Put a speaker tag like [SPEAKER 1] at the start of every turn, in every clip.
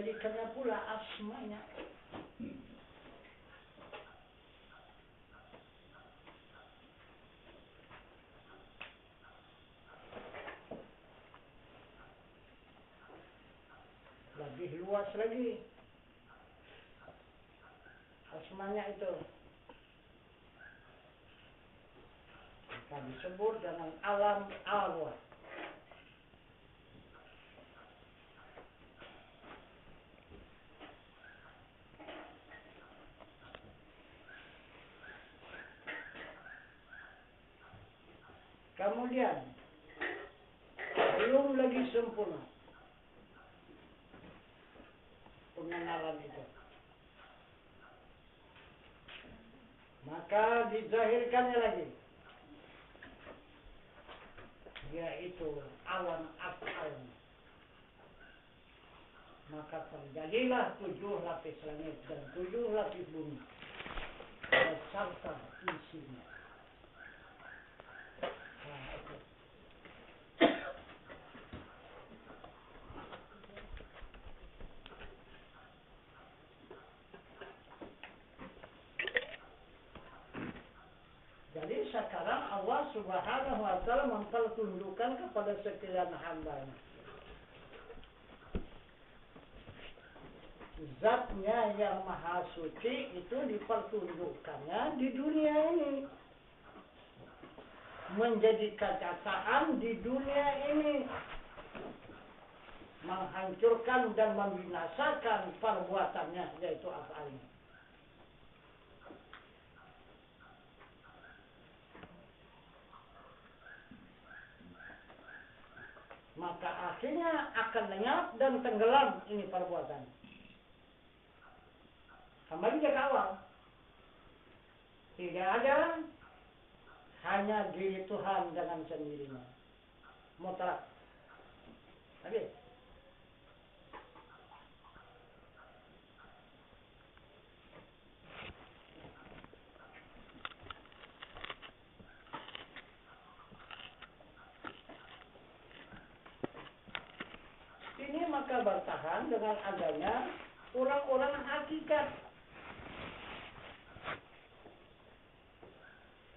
[SPEAKER 1] menjadikannya pula asmanya. Lebih luas lagi asmanya itu. Maka disebut dengan alam arwah. Kemudian belum lagi sempurna pengenalan itu. Maka dizahirkannya lagi, yaitu alam af'al. Maka terjadilah 7 lapis langit dan 7 lapis bumi beserta isinya. Nah, itu. Jadi sekarang Allah Subhanahu wa ta'ala mempertunjukkan kepada sekalian hambanya zatnya yang maha suci itu dipertunjukkannya di dunia ini, menjadi kenyataan di dunia ini, menghancurkan dan membinasakan perbuatannya, yaitu af'alnya. Maka akhirnya akan lenyap dan tenggelam ini perbuatan. Kembali ke awal. Tidak ada, hanya diri Tuhan dengan sendirinya. Mutlak. Habis. Ini maka bertahan dengan adanya orang-orang hakikat.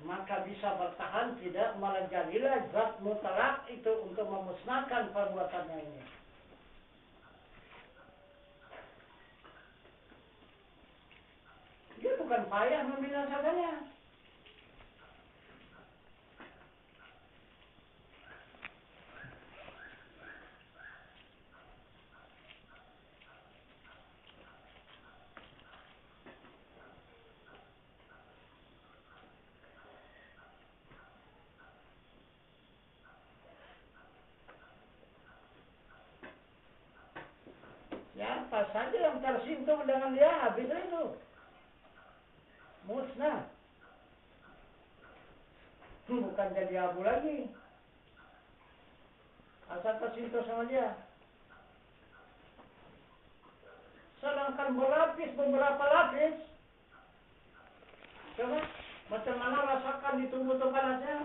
[SPEAKER 1] Maka bisa bertahan tidak malah jadilah zat mutlak itu untuk memusnahkan perbuatannya ini. Dia bukan payah membinasakannya. Ya, apa saja yang tersentuh dengan dia habis itu. Musnah. Bukan jadi abu lagi. Asal tersentuh sama dia. Sedangkan berlapis beberapa lapis. Coba, macam mana rasakan di tubuh itu panasnya?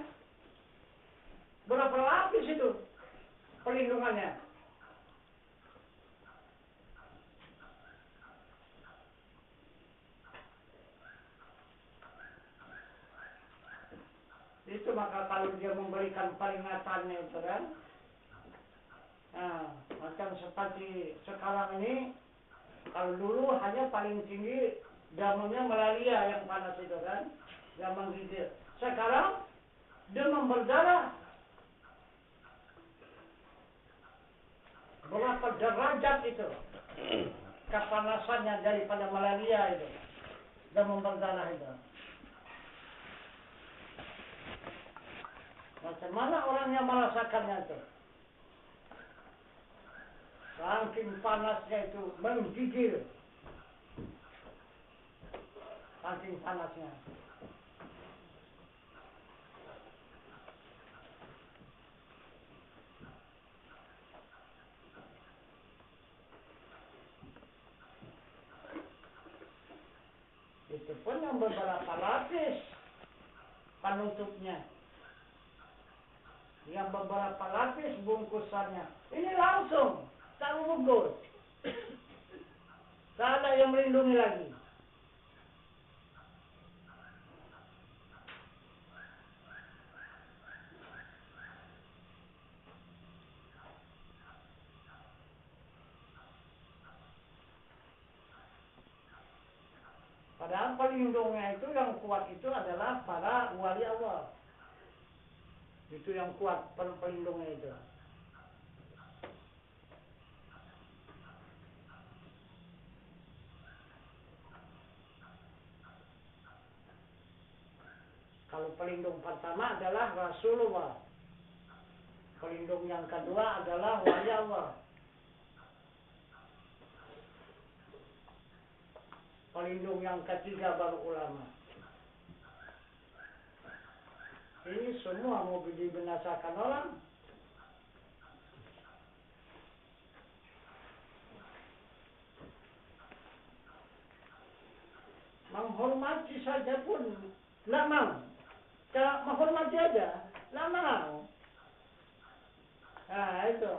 [SPEAKER 1] Berapa lapis itu perlindungannya? Itu maka kalau dia memberikan peringatannya itu kan, nah, macam seperti sekarang ini, kalau dulu hanya paling tinggi demamnya malaria yang panas itu kan, yang menggigil. Sekarang demam berdarah. Berapa derajat itu kepanasannya daripada malaria itu, demam berdarah itu. Macam mana orang yang merasakannya itu? Saking panasnya itu menggigil. Saking panasnya. Itu pun yang beberapa lapis penutupnya. Yang beberapa lapis bungkusannya. Ini langsung tak bungkus. Tak ada yang melindungi lagi. Padahal pelindungnya itu yang kuat itu adalah para wali Allah. Itu yang kuat pelindungnya itu. Kalau pelindung pertama adalah Rasulullah. Pelindung yang kedua adalah wali Allah. Pelindung yang ketiga baru ulama. Ini semua mau dibinasakan orang. Menghormati saja pun tidak mau. Menghormati aja tidak mau. Nah itu.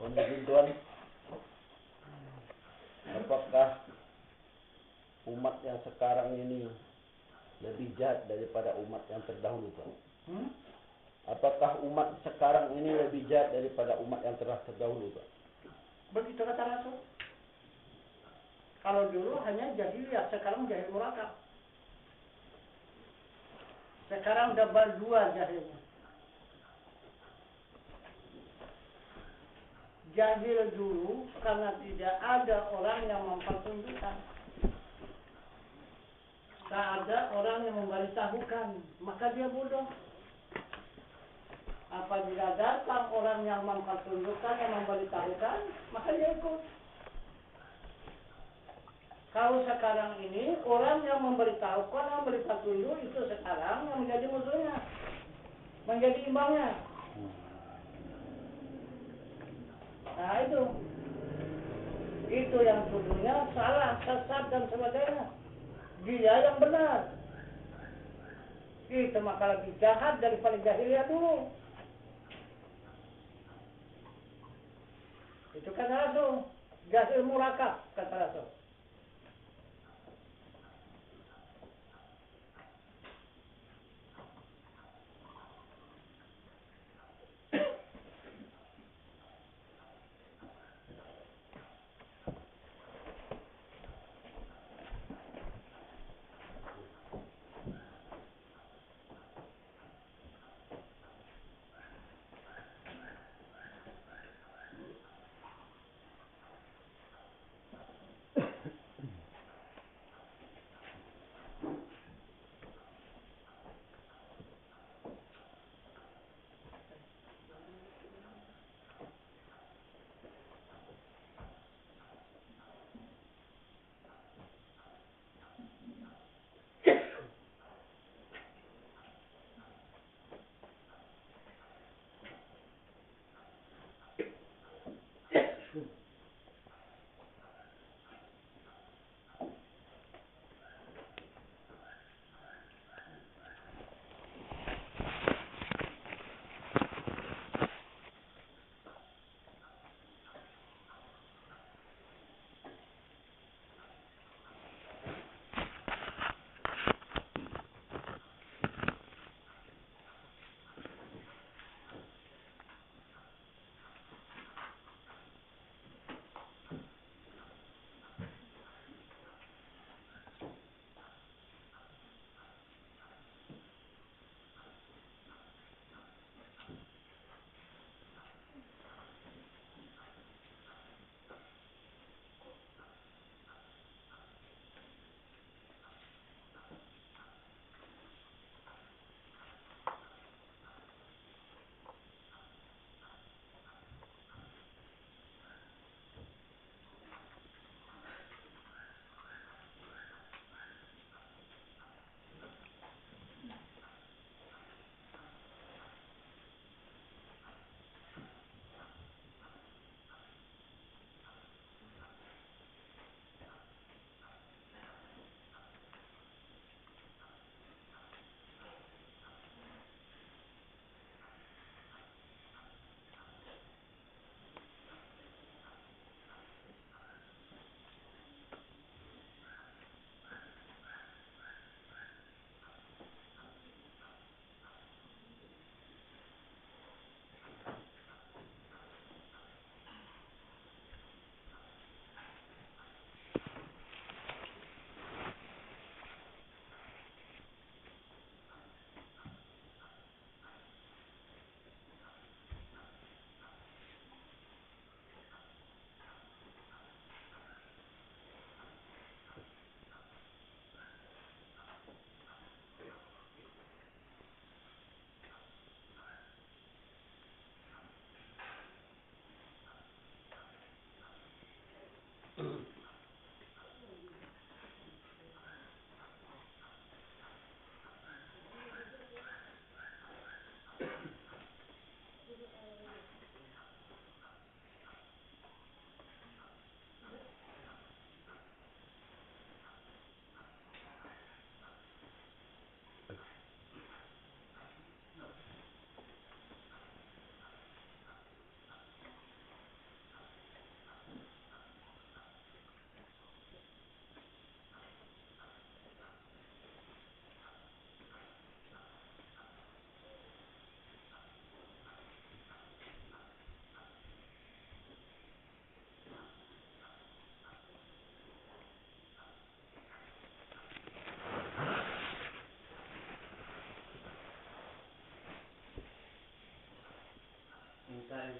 [SPEAKER 2] Mungkin Tuhan, apakah umat yang sekarang ini lebih jahat daripada umat yang terdahulu Tuhan? Apakah umat sekarang ini lebih jahat daripada umat yang telah terdahulu Tuhan?
[SPEAKER 1] Begitu kata Rasul. Kalau dulu hanya jahiliyah, sekarang jahil murakab. Sekarang double dua jahilnya. Jahil dulu karena tidak ada orang yang mempertunjukkan. Tak ada orang yang memberitahukan, maka dia bodoh. Apabila datang orang yang mempertunjukkan, yang memberitahukan, maka dia ikut. Kalau sekarang ini orang yang memberitahukan, yang memberi petunjuk itu sekarang yang menjadi musuhnya, menjadi imbangnya. Nah itu yang tuduhnya salah, sesat dan sebagainya. Dia yang benar. Itu maka lebih jahat daripada jahiliyah dulu. Itu kata Rasul, jahil murakab kata Rasul.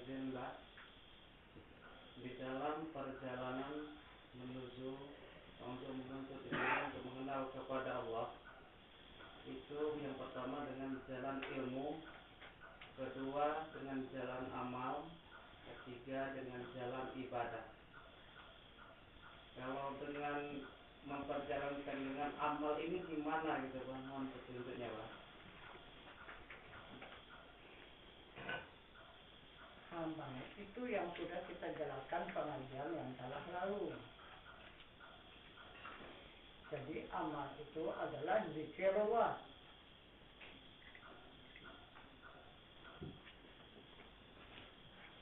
[SPEAKER 3] izin Mbak, di dalam perjalanan menuju untuk menuntut ilmu, untuk mengenal kepada Allah, itu yang pertama dengan jalan ilmu, kedua dengan jalan amal, ketiga dengan jalan ibadah. Kalau dengan memperjalankan dengan amal ini gimana gitu Bang? Mohon petunjuknya Bang.
[SPEAKER 1] Amal itu yang sudah kita jelaskan pengajian yang telah lalu. Jadi amal itu adalah zikrullah.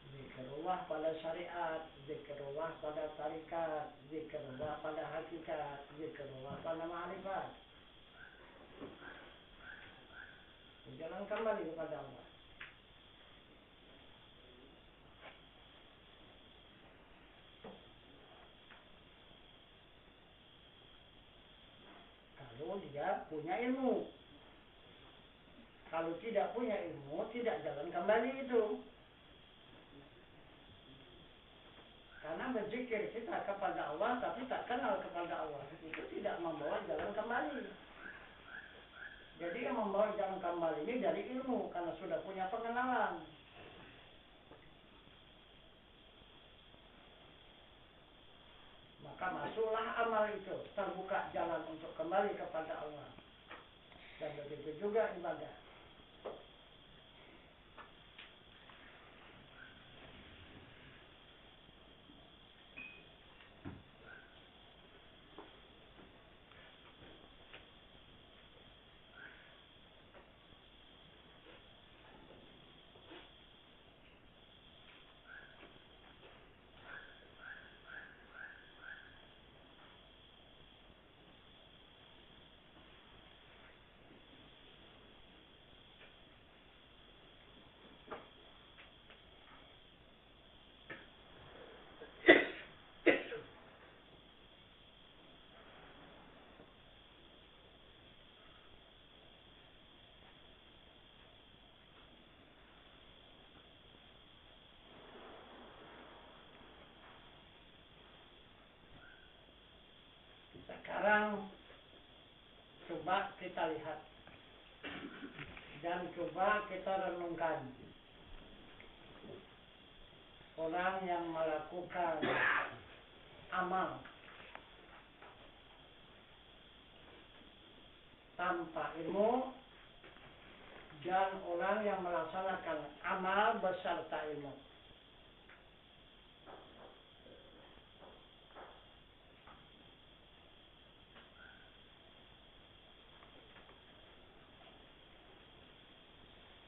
[SPEAKER 1] Zikrullah pada syariat, zikrullah pada tarikat, zikrullah pada hakikat, zikrullah pada ma'rifat. Jalan kembali kepada Allah. Kalau dia punya ilmu. Kalau tidak punya ilmu, tidak jalan kembali itu. Karena berzikir kita kepada Allah, tapi tak kenal kepada Allah. Itu tidak membawa jalan kembali. Jadi yang membawa jalan kembali ini dari ilmu, karena sudah punya pengenalan. Maka masuklah amal itu, terbuka jalan untuk kembali kepada Allah. Dan begitu juga ibadah. Sekarang coba kita lihat dan coba kita renungkan orang yang melakukan amal tanpa ilmu dan orang yang melaksanakan amal beserta ilmu.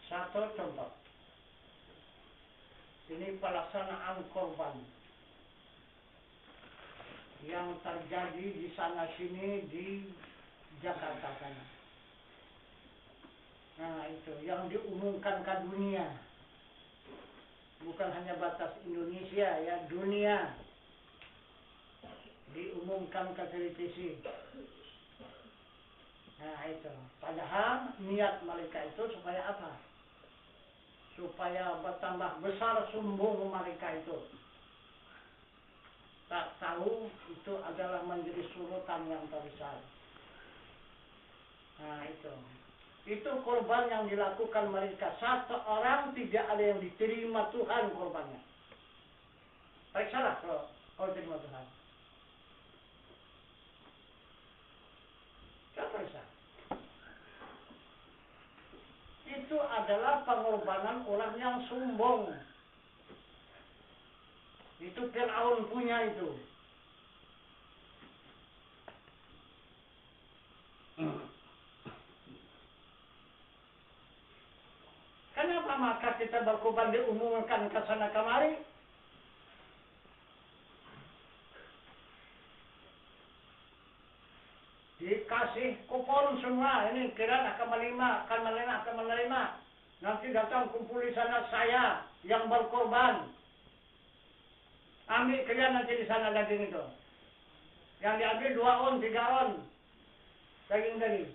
[SPEAKER 1] Satu contoh. Ini pelaksanaan korban yang terjadi di sana sini di Jakarta sana. Nah itu yang diumumkan ke dunia. Bukan hanya batas Indonesia ya, dunia. Diumumkan ke televisi. Nah itu. Padahal niat mereka itu supaya apa? Supaya bertambah besar sombong mereka itu. Tak tahu itu adalah menjadi surutan yang terbesar. Nah itu. Itu korban yang dilakukan mereka. Satu orang tidak ada yang diterima Tuhan korbannya. Periksalah kalau terima Tuhan. Coba periksa. Itu adalah pengorbanan orang yang sombong. Itu Fir'aun punya itu. Kenapa maka kita berkorban diumumkan ke sana kemari? Dikasih kupon semua, ini kira akan menerima. Nanti datang kumpul di sana saya yang berkorban. Ambil kalian nanti di sana daging itu. Yang diambil 2 on, 3 on. Daging.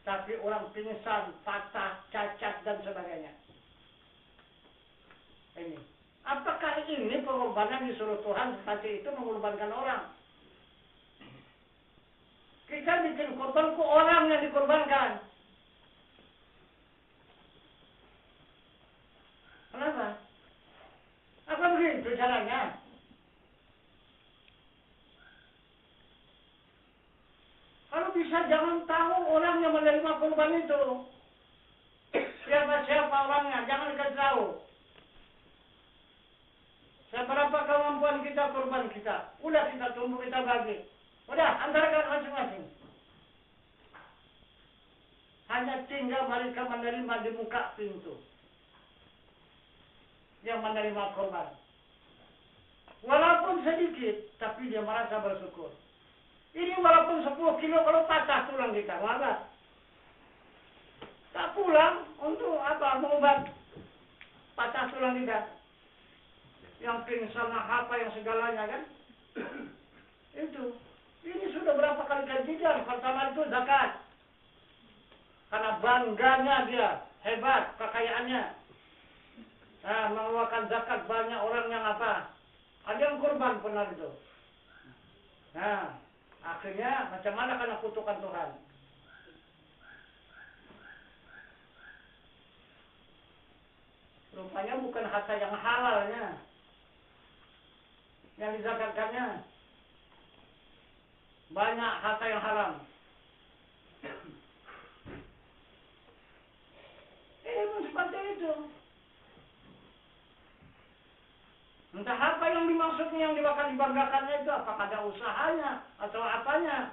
[SPEAKER 1] Tapi orang pingsan, patah, cacat dan sebagainya. Ini Apakah ini pengorbanan disuruh Tuhan seperti itu mengorbankan orang? Kita bikin korban ke orang yang dikorbankan. Kenapa? Apa begitu caranya? Kalau bisa jangan tahu orang yang menerima korban itu. Siapa-siapa orangnya, jangan dikasih tahu. Seberapa kemampuan kita, korban kita. Udah kita tunggu, kita bagi. Udah, antarakan masing-masing. Hanya tinggal mereka menerima di muka pintu. Yang menerima korban. Walaupun sedikit, tapi dia merasa bersyukur. Ini walaupun 10 kilo kalau patah tulang kita, mana? Tak pulang untuk apa? Mengobat patah tulang kita. Yang pingsan, apa yang segalanya kan? Itu. Ini sudah berapa kali kajian. Pertama itu zakat. Karena bangganya dia, hebat kekayaannya. Nah, mengeluarkan zakat banyak orang yang apa? Ada yang kurban pernah itu. Nah, akhirnya macam mana karena kutukan Tuhan? Rupanya bukan harta yang halalnya yang dizakatkannya. Banyak harta yang haram. Seperti itu. Entah apa yang dimaksudnya, yang bakal dibanggakannya itu, apakah ada usahanya atau apanya.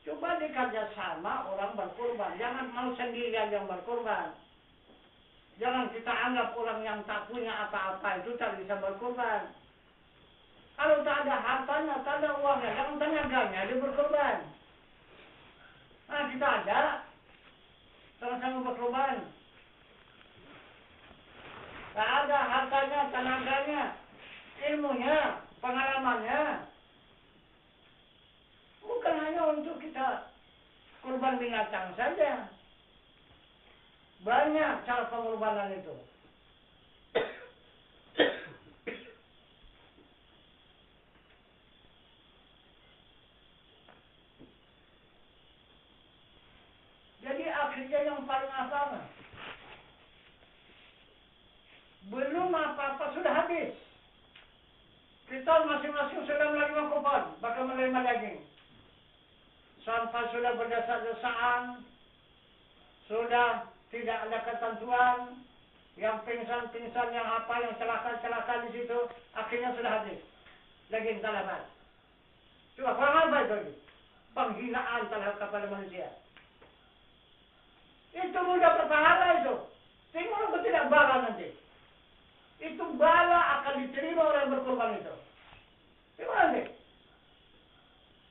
[SPEAKER 1] Coba dikerja sama orang berkorban. Jangan mau sendirian yang berkorban. Jangan kita anggap orang yang tak punya apa-apa itu tak bisa berkorban. Kalau tak ada hartanya, tak ada uangnya, jangan tenaganya dia berkorban. Nah, kita ada sama-sama berkorban. Tak ada hartanya, tenaganya, ilmunya, pengalamannya. Bukan hanya untuk kita kurban binatang saja. Banyak cara pengorbanan itu. Jadi akhirnya yang paling apa? Belum apa-apa sudah habis. Kita masing-masing sudah menerima korban, bahkan menerima daging. Sampai sudah berdesak-desaan, sudah tidak ada ketentuan, yang pingsan-pingsan, yang apa, yang celaka-celaka di situ, akhirnya sudah habis. Daging talabat. Coba kurang apa itu? Penghinaan terhadap kepada manusia. Itu mudah berpahala itu. Sehingga itu tidak bala nanti. Itu bala akan diterima oleh yang berkorban itu. Gimana nih?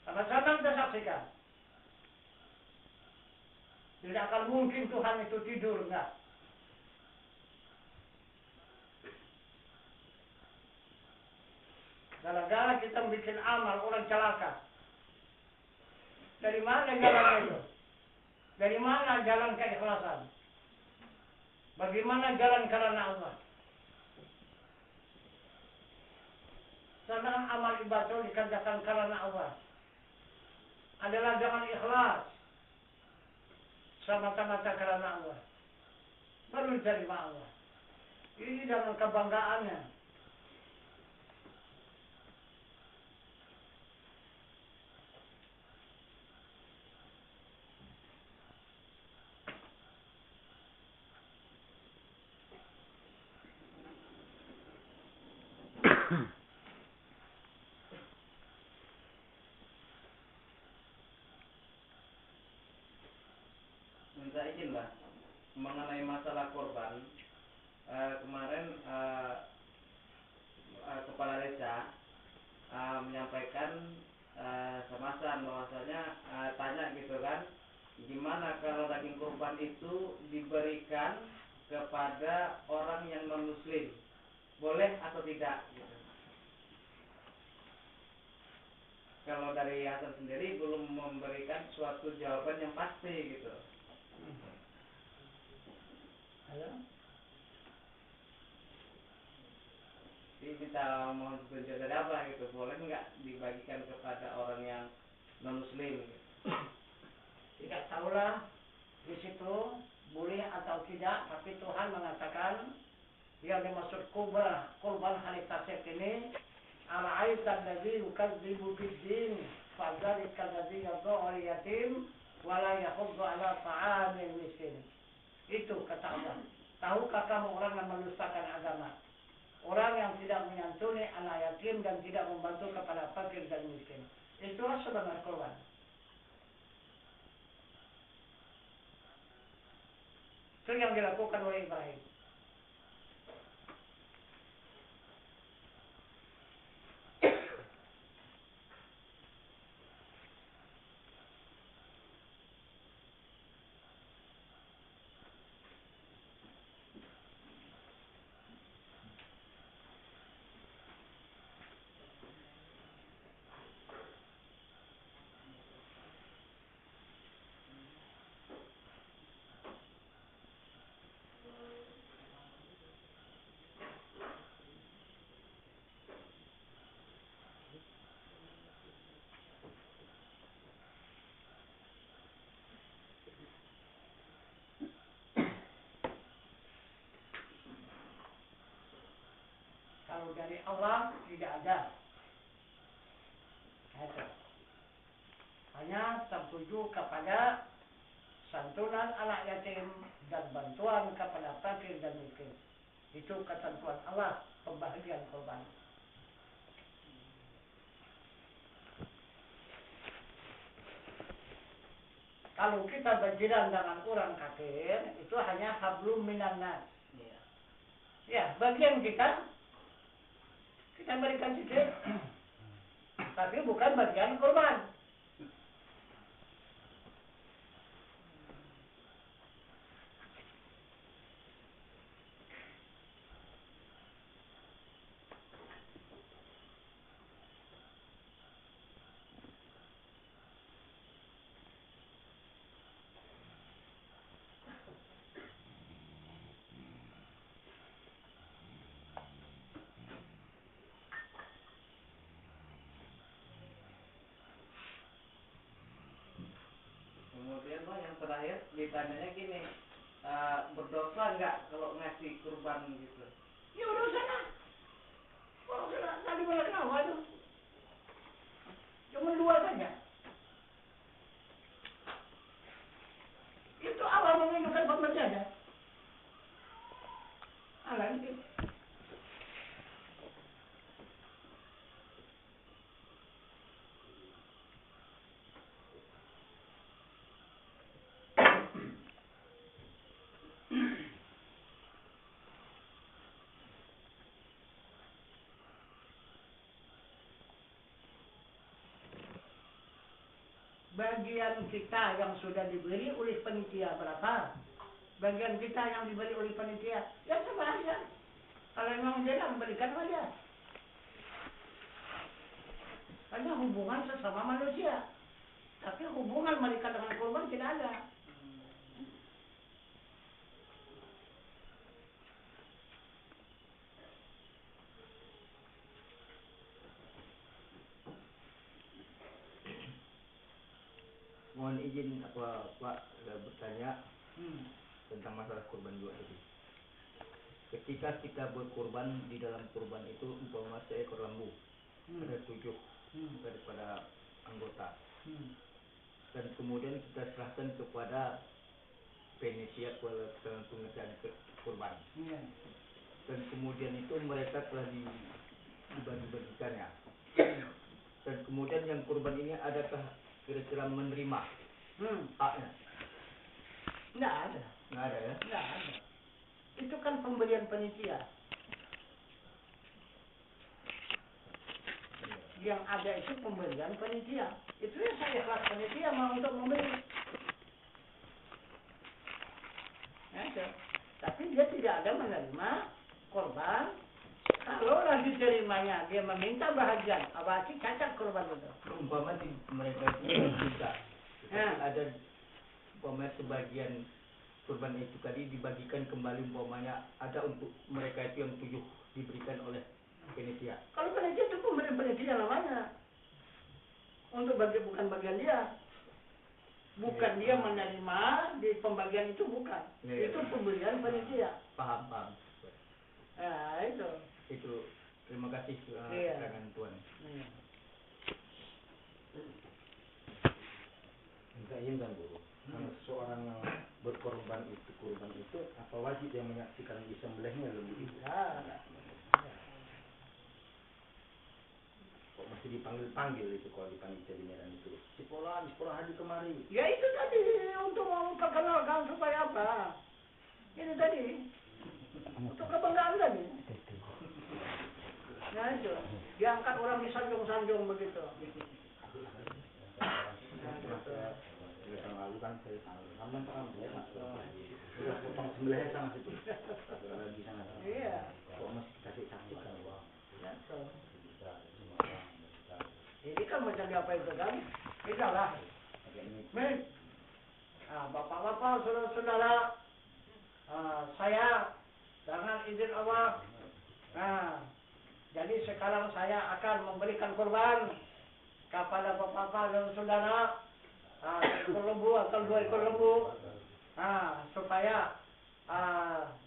[SPEAKER 1] Sama-sama kita saksikan. Tidak akan mungkin Tuhan itu tidur, enggak. Gara-gara kita bikin amal orang celaka. Dari mana jalan itu? Dari mana jalan keikhlasan? Bagaimana jalan karena Allah? Sedangkan amal ibadah dikerjakan karena Allah adalah dengan ikhlas, semata-mata karena Allah, baru diterima Allah. Ini dalam kebanggaannya.
[SPEAKER 3] Minta izin Mbak, mengenai masalah korban, kemarin Kepala Desa menyampaikan Semasan bahwasanya tanya gitu kan, gimana kalau daging kurban itu diberikan kepada orang yang non muslim, boleh atau tidak gitu. Kalau dari Hasan sendiri belum memberikan suatu jawaban yang pasti gitu.
[SPEAKER 1] Halo?
[SPEAKER 3] Jadi kita mohon petunjuk dari apa gitu, boleh nggak dibagikan kepada orang yang non muslim gitu.
[SPEAKER 1] Tidak tahulah di situ boleh atau tidak, tapi Tuhan mengatakan yang dimaksud kurban hari tasyrik ini ara'aita allazi yukadzibu bid-din fadzalika allazi yad'u al-yatim wa la yahuddu ala ta'amil miskin. Itu kata Allah. Tahukah kamu orang yang mendustakan agama? Orang yang tidak menyantuni anak yatim dan tidak membantu kepada fakir dan miskin. Itulah sebenarnya kurban. Itu yang dilakukan oleh Ibrahim. Kalau dari Allah tidak ada. Itu. Hanya tertuju kepada santunan anak yatim dan bantuan kepada fakir dan miskin. Itu ketentuan Allah pembagian korban. Kalau kita berjiran dengan orang kafir, itu hanya hablum minan nas. Ya, bagian kita berikan sedikit, tapi bukan bagian korban.
[SPEAKER 3] Kemudian Pak yang terakhir ditanyanya gini, berdosa nggak kalau ngasih kurban gitu?
[SPEAKER 1] Ya udah sana. Oh, sudah tadi boleh kenapa itu? Cuma 2 saja. Itu Allah menunjukkan pemberiannya. Allah itu. Bagian kita yang sudah diberi oleh panitia berapa? Bagian kita yang diberi oleh panitia, ya sama aja. Kalau memang dia memberikan aja. Hanya hubungan sesama manusia. Tapi hubungan mereka dengan korban tidak ada.
[SPEAKER 4] Mohon izin apa Pak bertanya tentang masalah kurban juga tadi. Ketika kita berkurban, di dalam kurban itu umpama seekor lembu, ada 7 daripada anggota, dan kemudian kita serahkan kepada penitia pengerjaan kurban, dan kemudian itu mereka telah dibagi-bagikannya, dan kemudian yang kurban ini adakah kira-kira menerima haknya?
[SPEAKER 1] Tidak ada.
[SPEAKER 4] Nggak ada ya?
[SPEAKER 1] Tidak ada. Itu kan pemberian panitia. yang ada itu pemberian panitia. Itu yang saya ikhlas panitia mau untuk memberi. Ada. Tapi dia tidak ada menerima korban. Kalau lagi terimanya dia meminta bahagian, berarti cacat korban itu.
[SPEAKER 4] Umpama mereka itu juga, ada umpama sebagian kurban itu tadi dibagikan kembali, umpamanya ada untuk mereka itu yang 7 diberikan oleh panitia.
[SPEAKER 1] Kalau panitia itu pemberian panitia namanya. Untuk bukan bagian dia. Bukan dia menerima di pembagian itu, bukan. Itu pemberian panitia.
[SPEAKER 4] Paham.
[SPEAKER 1] Nah, itu.
[SPEAKER 4] Itu terima kasih keterangan Tuan.
[SPEAKER 5] Minta izin kan Bu, kalau seorang yang berkorban itu, kurban itu, apa wajib yang menyaksikan disembelihnya lembu itu? Kok masih dipanggil itu kalau di panitia di Medan itu? Sekolah hadir kemari.
[SPEAKER 1] Ya itu tadi untuk memperkenalkan supaya apa? Ini tadi untuk kebanggaan tadi. Nah itu diangkat orang disanjung-sanjung begitu.
[SPEAKER 5] Tahun lalu kan saya sudah potong sembelihnya sana situ. Di sana.
[SPEAKER 1] Iya.
[SPEAKER 5] Kok masih kasih saksikan Wah.
[SPEAKER 1] Ya, so. Ini kan macam apa itu kan? Itulah. Nih. Bapak-bapak, saudara-saudara, saya dengan izin Allah. Jadi sekarang saya akan memberikan kurban kepada bapak-bapak dan saudara, ekor lembu atau 2 ekor lembu, supaya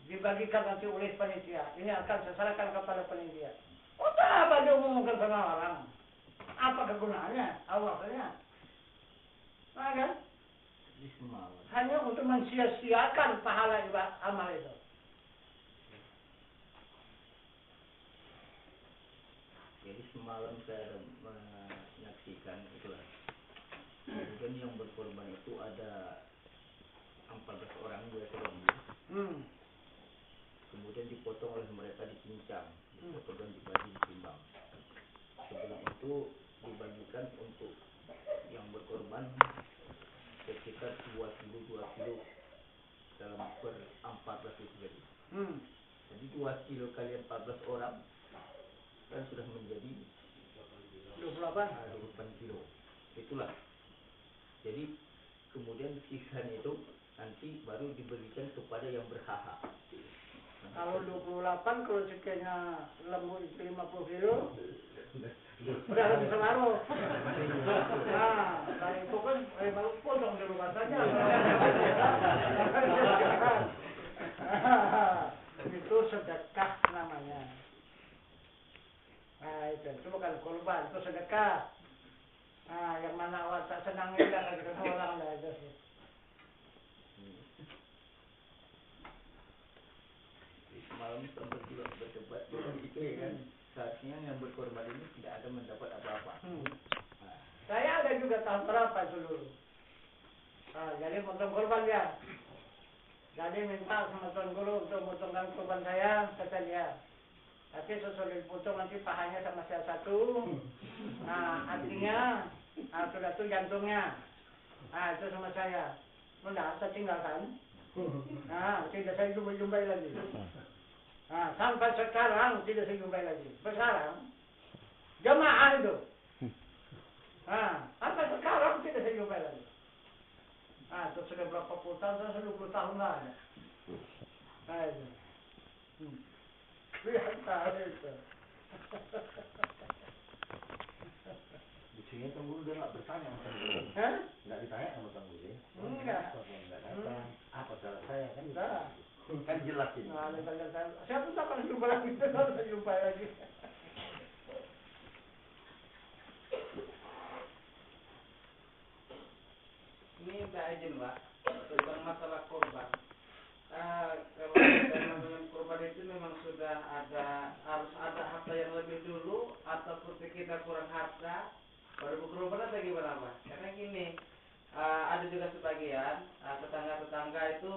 [SPEAKER 1] dibagikan nanti oleh panitia. Ini akan saya serahkan kepada panitia. Untuk apa dia umumkan sama orang? Apa kegunaannya? Awalnya, kan? Hanya untuk mensia-siakan pahala ibadah amal itu.
[SPEAKER 4] Jadi semalam saya menyaksikan itulah. Kemudian yang berkorban itu ada 14 orang, 2 ekor lembu. Kemudian dipotong oleh mereka, dicincang, dipotong dan dibagi, ditimbang. Sebelum itu dibagikan untuk yang berkorban sekitar 2 kilo dalam per 14 itu jadi. Jadi 2 kilo kali 14 orang kan sudah menjadi 28 kilo. Itulah. Jadi kemudian sisanya itu nanti baru diberikan kepada yang berhak.
[SPEAKER 1] Kalau 28, kalau sekiannya lembu itu 50 kilo, udah lebih separuh. Dari itu kan baru potong di rumah saja. Itu sedekah namanya. Itu bukan kurban, itu sedekah. Yang mana awak tak senangnya jangan ketemu orang dah itu.
[SPEAKER 4] Semalam sempat juga berdebat itu ya kan, seharusnya yang berkorban ini tidak ada mendapat apa-apa.
[SPEAKER 1] Saya ada juga tahap berapa itu dulu. Jadi potong korban dia. Jadi minta sama Tuan Guru untuk potongkan korban saya, kata dia. Tapi sesudah dipotong nanti pahanya sama saya satu. Hatinya, sudah itu jantungnya. Itu sama saya. Tidak, saya tinggalkan. Tidak saya jumpai lagi. Sampai sekarang tidak saya jumpai lagi. Sekarang jemaah itu. Sampai sekarang tidak saya jumpai lagi. Itu sudah berapa puluh tahun, sudah 20 tahun lah. Lihat itu.
[SPEAKER 5] Buktinya Tuan Guru dia nggak bertanya sama Tuan Guru. Nggak ditanya sama Tuan Guru.
[SPEAKER 1] Enggak.
[SPEAKER 5] Nggak datang. Apa salah saya kan?
[SPEAKER 1] Enggak.
[SPEAKER 5] Kan jelas ini.
[SPEAKER 1] Saya pun tak pernah jumpa lagi. Saya jumpa lagi.
[SPEAKER 3] Ini minta izin Pak tentang masalah korban. Kalau dengan korban itu memang sudah harus ada harta yang lebih dulu, ataupun kita kurang harta baru berkorban atau gimana Pak? Karena gini, ada juga sebagian tetangga-tetangga itu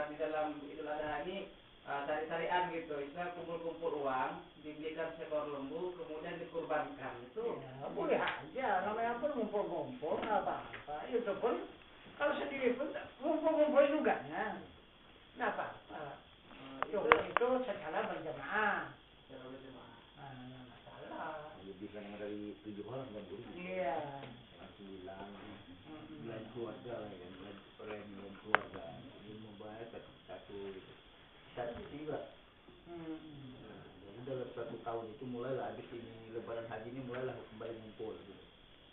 [SPEAKER 3] di dalam Idul Adha ini tari-tarian gitu, istilah kumpul-kumpul uang, dibelikan seekor lembu, kemudian dikurbankan. Itu
[SPEAKER 1] Ya, boleh aja, namanya pun ngumpul-ngumpul, nggak apa-apa. Itu pun, kalau sendiri pun ngumpul-ngumpul juga ya, nggak apa-apa. Itu secara berjamaah.
[SPEAKER 3] cara berjemaah.
[SPEAKER 1] Nggak masalah.
[SPEAKER 5] Lebih kan dari 7 orang kan guru.
[SPEAKER 1] Iya.
[SPEAKER 5] Langsung bilang bulan keluarga lah kan, bulan keluarga. Ini membayar satu juga. Jadi dalam 1 tahun itu mulailah habis ini Lebaran haji ini mulailah kembali ngumpul gitu.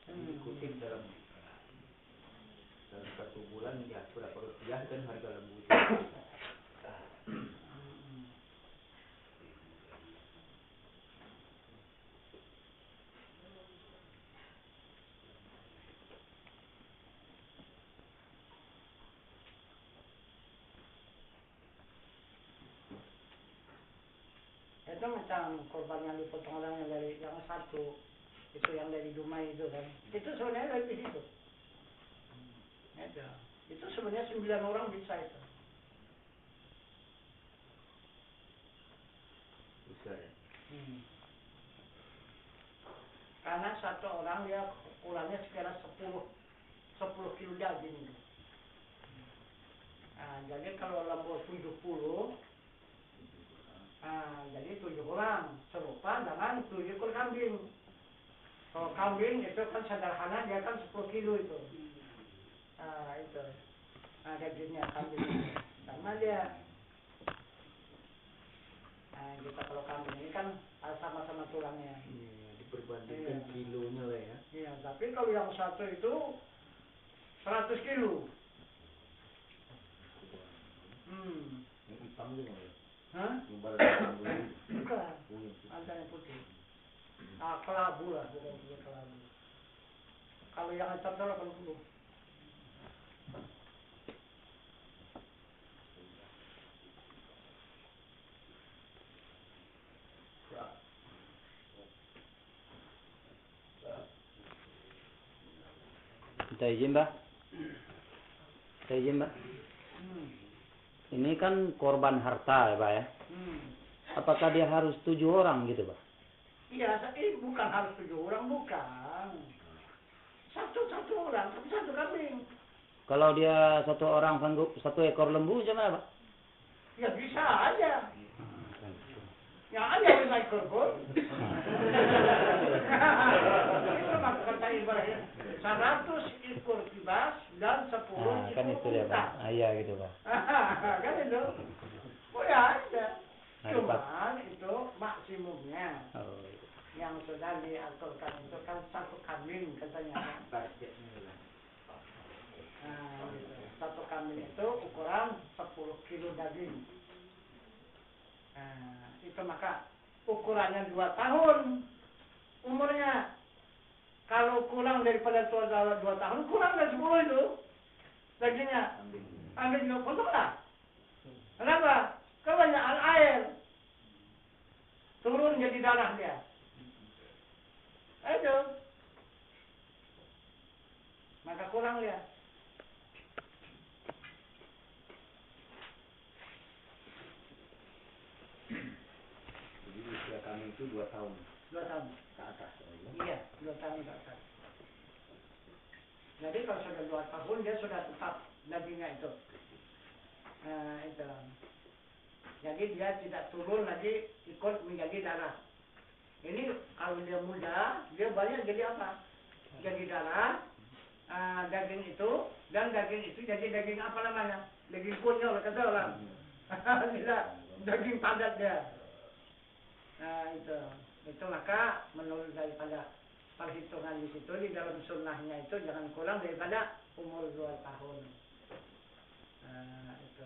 [SPEAKER 5] Jadi ikutin dalam 1 bulan ya berapa rupiah kan harga lembu itu.
[SPEAKER 1] Itu macam korban yang dipotong orang yang dari yang satu, itu yang dari Dumai itu kan, itu sebenarnya dari situ. Itu sebenarnya 9 orang bisa itu.
[SPEAKER 5] Bisa ya.
[SPEAKER 1] Karena satu orang dia kurangnya sekira 10 kilo daging itu. Jadi kalau lembu 70, jadi 7 orang, serupa dengan 7 ekor kambing. Kalau kambing itu kan sederhana, dia kan 10 kilo itu. Itu. Dagingnya kambing itu. Sama dia. Kita kalau kambing ini kan sama-sama tulangnya.
[SPEAKER 5] Diperbandingkan kilonya lah ya.
[SPEAKER 1] Iya, tapi kalau yang satu itu 100 kilo.
[SPEAKER 5] Yang hitam juga ya.
[SPEAKER 1] Hah?
[SPEAKER 5] Yang baru hitam dulu.
[SPEAKER 1] Bukan. Ada yang putih. Kelabu lah, bukan kelabu. Kalau yang hitam itu 80.
[SPEAKER 6] Kita izin, Mbak. Ini kan korban harta ya, Pak ya. Apakah dia harus 7 orang gitu, Pak?
[SPEAKER 1] Iya, bukan harus 7 orang, bukan. Satu orang, tapi 1 kambing.
[SPEAKER 6] Kalau dia 1 orang sanggup 1 ekor lembu gimana, Pak?
[SPEAKER 1] Ya bisa aja. Ya aja bisa ekor pun. Itu maka kata ibaratnya 100 ekor kibas dan 10 ekor
[SPEAKER 6] kan itu ya, Pak. Iya gitu, Pak.
[SPEAKER 1] Kan itu. Oh ya aja.
[SPEAKER 6] Nah,
[SPEAKER 1] Cuman itu maksimumnya.
[SPEAKER 6] Oh.
[SPEAKER 1] Yang sudah diaturkan itu kan 1 kambing katanya.
[SPEAKER 5] Targetnya.
[SPEAKER 1] Gitu. 1 kambing itu ukuran 10 kilo daging. Itu maka ukurannya 2 tahun umurnya. Kalau kurang daripada 2 tahun, kurang dari 10 itu dagingnya. Ambil juga potonglah. Kenapa? Kebanyakan air turun jadi darah dia. Itu. Maka kurang dia.
[SPEAKER 5] Jadi usia kami itu 2 tahun
[SPEAKER 1] 2 tahun
[SPEAKER 5] ke atas.
[SPEAKER 1] Iya, 2 tahun ke atas. Jadi kalau sudah 2 tahun dia sudah tetap dagingnya itu. Itu. Jadi dia tidak turun lagi ikut menjadi darah. Ini kalau dia muda, dia banyak jadi apa? Jadi darah, daging itu, dan daging itu jadi daging apa namanya? Daging konyol kata orang. Tidak, daging padat dia. Itu maka menurut daripada perhitungan di situ di dalam sunnahnya itu jangan kurang daripada umur 2 tahun. Itu.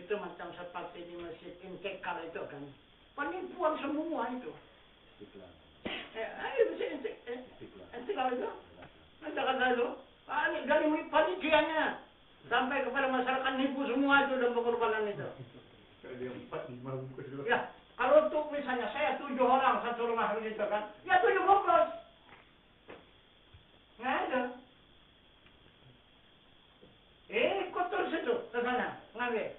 [SPEAKER 1] itu macam seperti di Masjid Intikal itu kan. Penipuan semua itu. Ayo Masjid Intikal itu. Kata-kata itu. Dari panitianya sampai kepada masyarakat nipu semua itu dan pengorbanan itu. Ya, kalau untuk misalnya saya 7 orang satu rumah begitu kan, ya 7 bungkus. Nggak ada. Ikut terus itu ke sana, ngambil.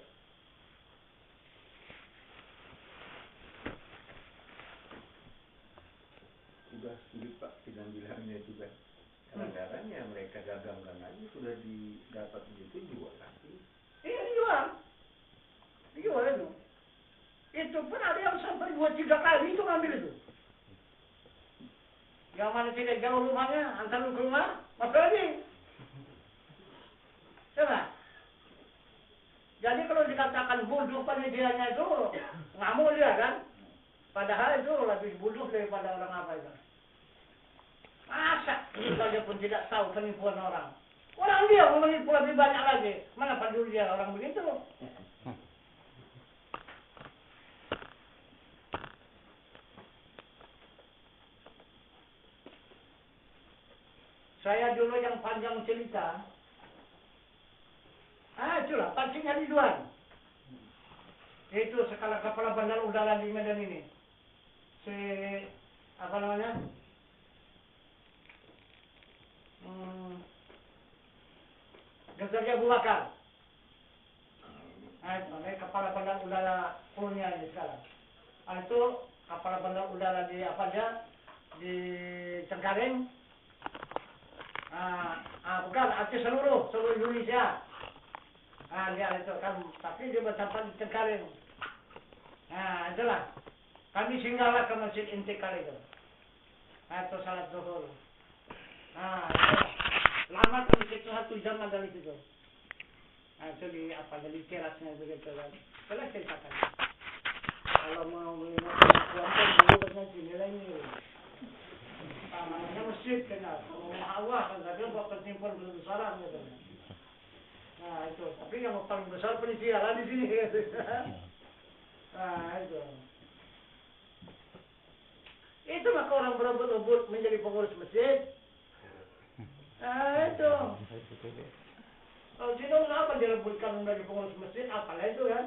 [SPEAKER 5] Sudah sulit Pak, tidak bilangnya juga. Kadang-kadangnya mereka dagangkan aja sudah didapat begitu jual lagi.
[SPEAKER 1] Iya dijual. Dijual itu. Itu pun ada yang sampai 2-3 kali itu ngambil itu. Yang mana tidak jauh rumahnya, antar lu ke rumah, masuk lagi. Coba. Jadi kalau dikatakan bodoh penelitiannya itu, ngamuk dia kan. Padahal itu lebih bodoh daripada orang apa itu. Masa saja pun tidak tahu penipuan orang. Orang dia menipu lebih banyak lagi. Mana peduli dia orang begitu. Saya dulu yang panjang cerita. Itulah pancingnya Ridwan. Itu skala kepala bandar udara di Medan ini. Si apa namanya? Ghazali Abu Bakar. Itu kepala bandar udara punya ini sekarang. Itu kepala bandar udara di apa dia? Di Cengkareng. Bukan, arti seluruh Indonesia. Dia itu kan, tapi dia bertempat di Cengkareng. Itulah. Kami singgahlah ke Masjid Intikal itu. Itu salat zuhur. Lama kami situ 1 jam ada di situ. Itu di apa? Jadi terasnya begitu kan. Boleh ceritakan. Kalau mau melihat pengakuan kan dulu nilai ini. Namanya masjid kenal. Kalau Allah kan tadi buat persimpuan besar gitu. Itu. Tapi yang paling besar penisialan di sini. Itu. Itu maka orang berebut-rebut menjadi pengurus masjid. Itu. Kalau sini kenapa direbutkan menjadi pengurus masjid? Apalah itu kan?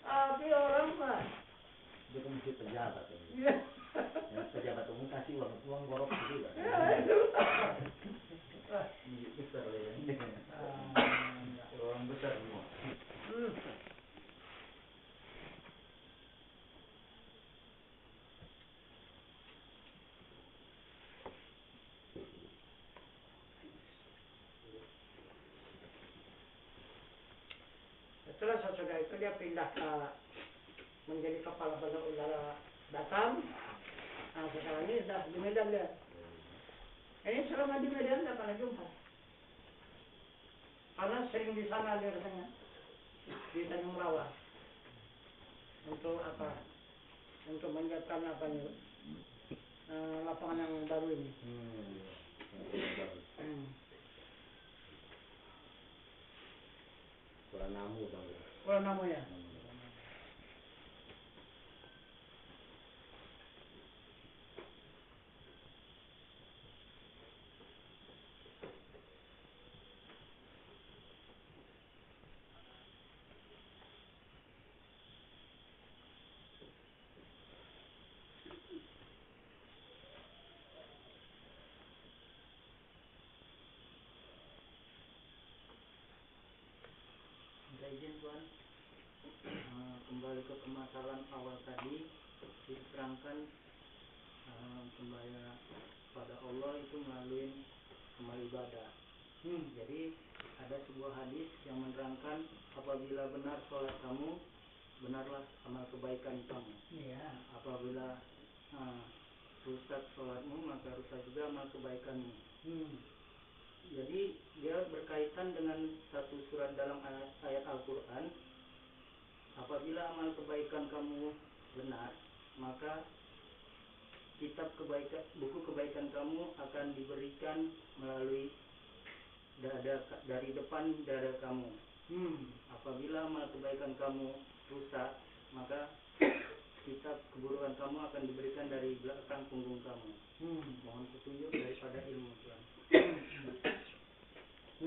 [SPEAKER 1] Tapi orang mah.
[SPEAKER 4] Dia kan mesti pejabat.
[SPEAKER 1] Iya.
[SPEAKER 4] Ya, pejabat umum kasih uang borok gitu kan.
[SPEAKER 1] Itu.
[SPEAKER 4] Besar ya. Orang besar semua.
[SPEAKER 1] Setelah sesudah itu dia pindah ke menjadi kepala bandar udara Batam. Sekarang ini sudah di Medan dia. Ini selama di Medan tidak pernah jumpa. Karena sering di sana dia rasanya di Tanjung Rawa. Untuk apa? Untuk menyiapkan apa nih? Lapangan yang baru ini.
[SPEAKER 4] Kuala Namu bang.
[SPEAKER 1] Kuala Namu ya.
[SPEAKER 3] Izin Tuan, kembali ke permasalahan awal tadi diterangkan sembahyang pada Allah itu melalui amal ibadah. Jadi ada sebuah hadis yang menerangkan apabila benar sholat kamu, benarlah amal kebaikan kamu. Apabila rusak sholatmu, maka rusak juga amal kebaikanmu. Jadi dia berkaitan dengan satu surat dalam ayat Al-Quran. Apabila amal kebaikan kamu benar, maka kitab kebaikan, buku kebaikan kamu akan diberikan melalui dari depan dada kamu. Apabila amal kebaikan kamu rusak, maka kitab keburukan kamu akan diberikan dari belakang punggung kamu. Mohon petunjuk daripada ilmu Tuhan.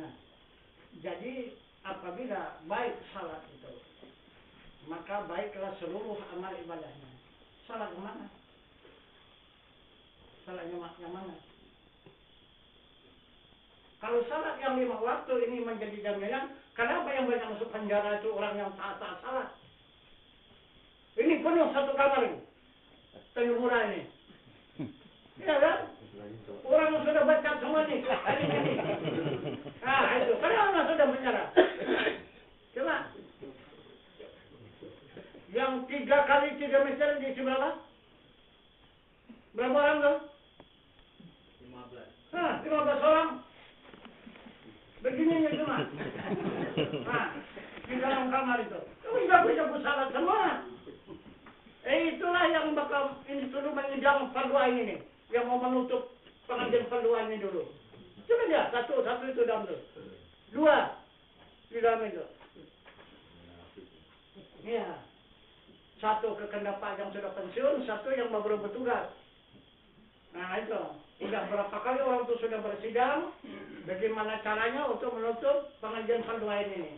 [SPEAKER 1] Nah, jadi apabila baik salat itu, maka baiklah seluruh amal ibadahnya. Salat yang mana? Salatnya yang mana? Kalau salat yang 5 waktu ini menjadi jaminan, kenapa yang banyak masuk penjara itu orang yang taat salat? Ini penuh satu kamar ini, Tanjung ini. Iya kan? Orang yang sudah baca semua nih. Nah itu, kenapa sudah penjara? Coba. Yang 3 kali 3 meter di berapa? Berapa orang tuh? 15. 15 orang. Begini semua. Nah, di dalam kamar itu. Sudah bisa salat semua. Itulah yang bakal ini dulu mengidam fardu ain ini. Yang mau menutup pengajian fardu ain ini dulu. Coba dia, satu itu dalam itu. 2 di dalam itu. Iya. 1 kekendak Pak yang sudah pensiun, 1 yang baru bertugas. Nah itu. Udah berapa kali orang itu sudah bersidang, bagaimana caranya untuk menutup pengajian fardu ain ini.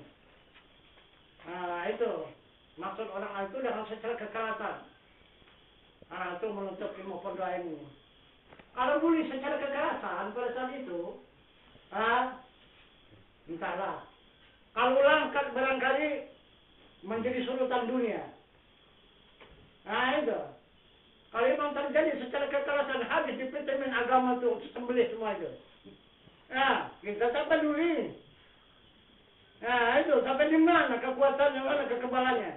[SPEAKER 1] Nah itu, maksud orang itu dengan secara kekerasan. Nah itu menutup ilmu fardu ain ini. Kalau boleh secara kekerasan pada saat itu, entahlah. Kalau langkat barangkali menjadi sorotan dunia. Nah itu. Kalau memang terjadi secara kekerasan habis di pertemuan agama itu sembelih semua itu. Nah, kita tak peduli. Nah, itu sampai di mana kekuatannya, mana kekebalannya.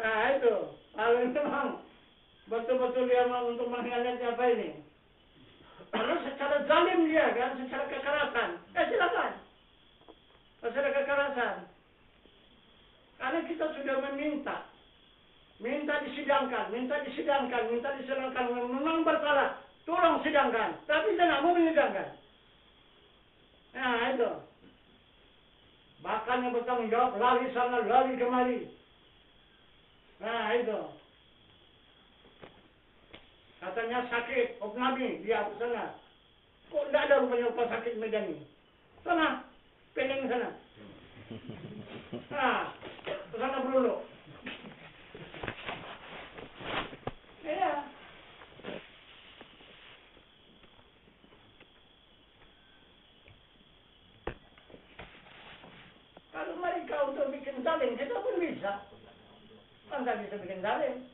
[SPEAKER 1] Nah, itu. Kalau memang betul-betul dia mau untuk mengkhianati apa ini. Kalau secara zalim dia kan, secara kekerasan. Silakan. Secara kekerasan. Karena kita sudah minta disidangkan, memang bersalah, tolong sidangkan, tapi dia tidak mau menyidangkan. Nah itu, bahkan yang bertanggung jawab lari sana, lari kemari. Nah itu, katanya sakit, opnami dia ke sana, kok tidak ada rupanya rumah sakit Medan ini, sana, Penang sana. Nah, ke sana beruluk. Iya. Kalau mereka untuk bikin zalim, kita pun bisa. Kan tak bisa bikin zalim.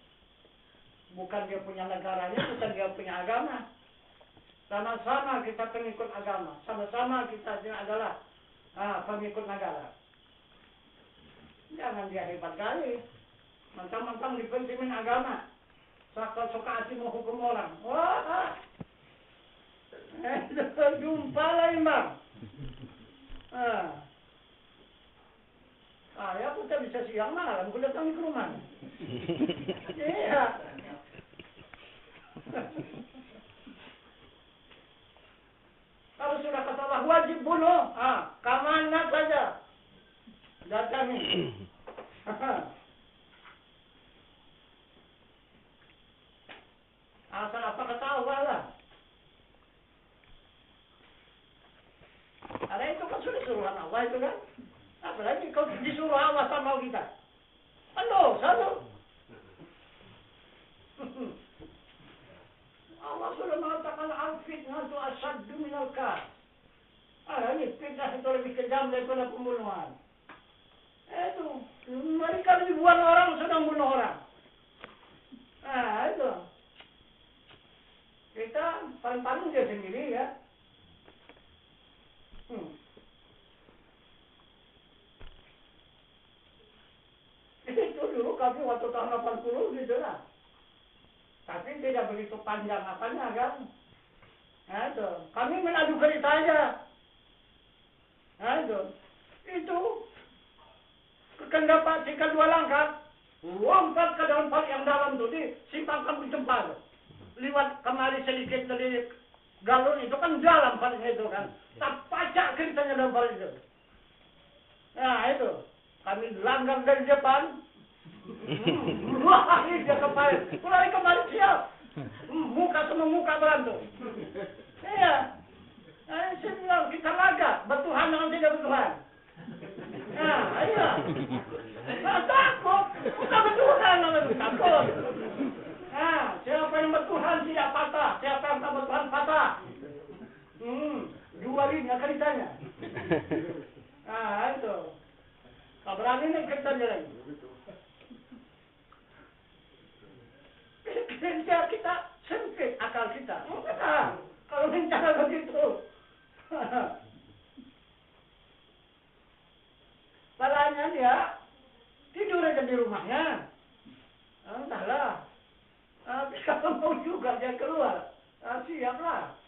[SPEAKER 1] Bukan dia punya negaranya, bukan dia punya agama. Sama-sama kita pengikut agama. Sama-sama kita adalah pengikut negara. Jangan dia hebat kali. Mentang-mentang dipentingin agama. Suka hati mau hukum orang. Wah, jumpa lah Imam. Ya kita bisa siang malam, aku datang ke rumah. Iya. Kalau sudah kata Allah wajib bunuh, kemana saja datangi. Asal apa kata Allah lah. Karena itu kan sudah suruhan Allah itu kan. Apalagi kau disuruh Allah sama kita. Aduh, satu. Allah sudah mengatakan al-fitnah itu asyaddu minal qatl. Ini fitnah itu lebih kejam daripada pembunuhan. Itu, mereka ribuan orang sedang bunuh orang. Itu. Kita paling-paling dia sendiri ya. Itu dulu kami waktu tahun 80 gitu lah. Tapi tidak begitu panjang apanya kan. Itu. Kami mengadu cerita aja. Itu. Kekendak Pak Cika 2 langkah. Lompat ke dalam paling yang dalam tuh. Di simpang kampung Cempal. Liwat kemari sedikit dari galon itu kan dalam paling itu kan. Tak pacak ceritanya dalam paling itu. Nah itu, kami langgar dari depan. Wah, ini dia kemarin. Mulai kemarin siap. Muka sama muka berantem. Iya. Saya bilang kita laga, bertuhan dengan tidak bertuhan. Nah, iya. Nah, takut. Bukan bertuhan namanya, takut. Nah, siapa yang bertuhan tidak patah. Siapa yang tak bertuhan patah. Dua ini akan ditanya. Nah, itu. Tak berani nih kita jalan. Kita sempit akal kita. Enggak. Kalau bicara begitu. Palanya dia tidur aja di rumahnya. Entahlah. Kalau mau juga dia keluar. Siaplah.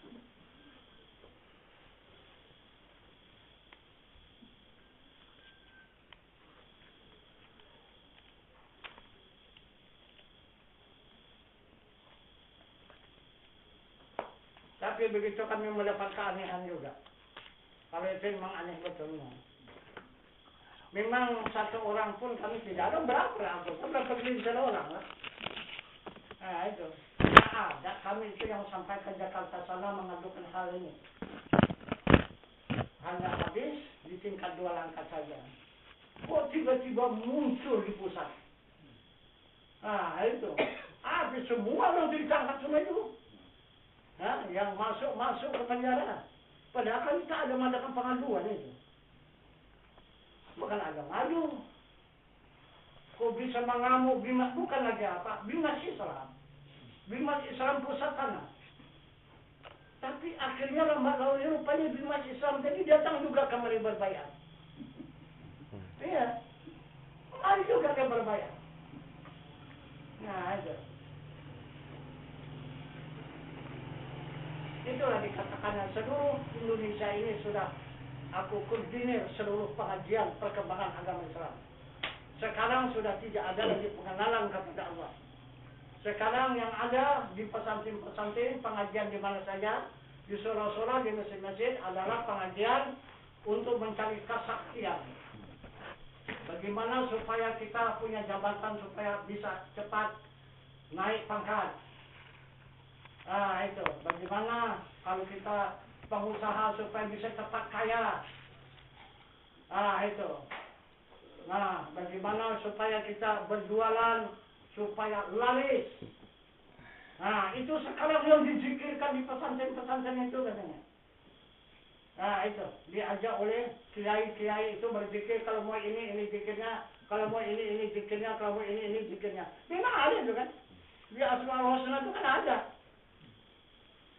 [SPEAKER 1] Tapi begitu kami mendapat keanehan juga. Kalau itu memang aneh betul. Memang satu orang pun kami tidak ada berapa lah. Berapa berdiri orang lah. Nah itu. Nah, ada kami itu yang sampai ke Jakarta sana mengadukan hal ini. Hanya habis di tingkat 2 langkah saja. Kok tiba-tiba muncul di pusat. Nah itu. Habis semua orang ditangkap semua itu. Nah, yang masuk ke penjara. Padahal kan kita ada mengadakan pengaduan itu. Bukan ada ngadu. Kok bisa mengamuk Bimas, bukan lagi apa? Bimas Islam. Bimas Islam pusat sana. Tapi akhirnya lambat laun rupanya Bimas Islam jadi datang juga kemari berbayar. Iya. Mari juga dia berbayar. Nah, itu. Itulah dikatakan seluruh Indonesia ini sudah aku koordinir seluruh pengajian perkembangan agama Islam. Sekarang sudah tidak ada lagi pengenalan kepada Allah. Sekarang yang ada di pesantren-pesantren, pengajian di mana saja, di surau-surau, di masjid-masjid adalah pengajian untuk mencari kesaktian. Bagaimana supaya kita punya jabatan supaya bisa cepat naik pangkat. Nah itu, bagaimana kalau kita pengusaha supaya bisa cepat kaya. Nah itu. Nah, bagaimana supaya kita berjualan supaya laris. Nah, itu sekarang yang dizikirkan di pesantren-pesantren itu katanya. Nah, itu diajak oleh kiai-kiai itu berzikir kalau mau ini zikirnya, kalau mau ini zikirnya, kalau mau ini zikirnya. Memang ada itu kan? Di Asmaul Husna itu kan ada.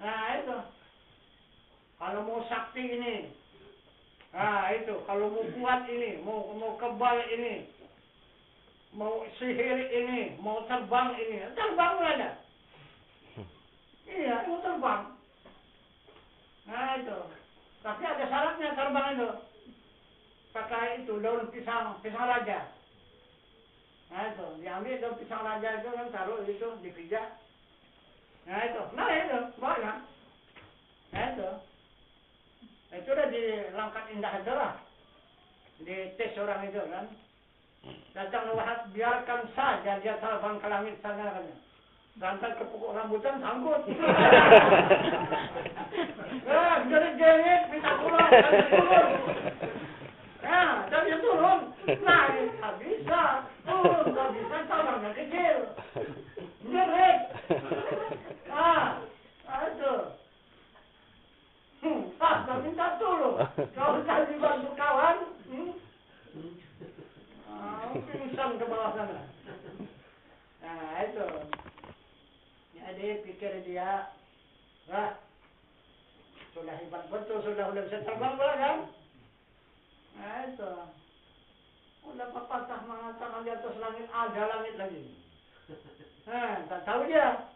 [SPEAKER 1] Nah itu, kalau mau sakti ini, nah itu, kalau mau kuat ini, mau kebal ini, mau sihir ini, mau terbang ini, terbang ada. Iya, mau terbang. Nah itu, tapi ada syaratnya terbang itu. Pakai itu daun pisang raja. Nah itu, diambil daun pisang raja itu kan taruh itu dipijak. Nah itu banyak. Nah itu udah di Langkat Indah aja lah. Di tes orang itu kan. Datang Wahab, biarkan saja dia terbang ke langit sana katanya. Sampai ke pokok rambutan sangkut. Nah, jadi jengit minta turun. Nah, jadi turun. Naik, tak bisa. Turun, tak bisa, terbangnya kecil. Jengit. Itu. Tak minta tolong. Kalau tak dibantu kawan, pingsan ke bawah sana. Nah, itu. Jadi pikir dia, sudah hebat betul, sudah bisa terbang pula kan? Nah, itu. Udah pepatah mengatakan di atas langit ada langit lagi. Nah, tak tahu dia.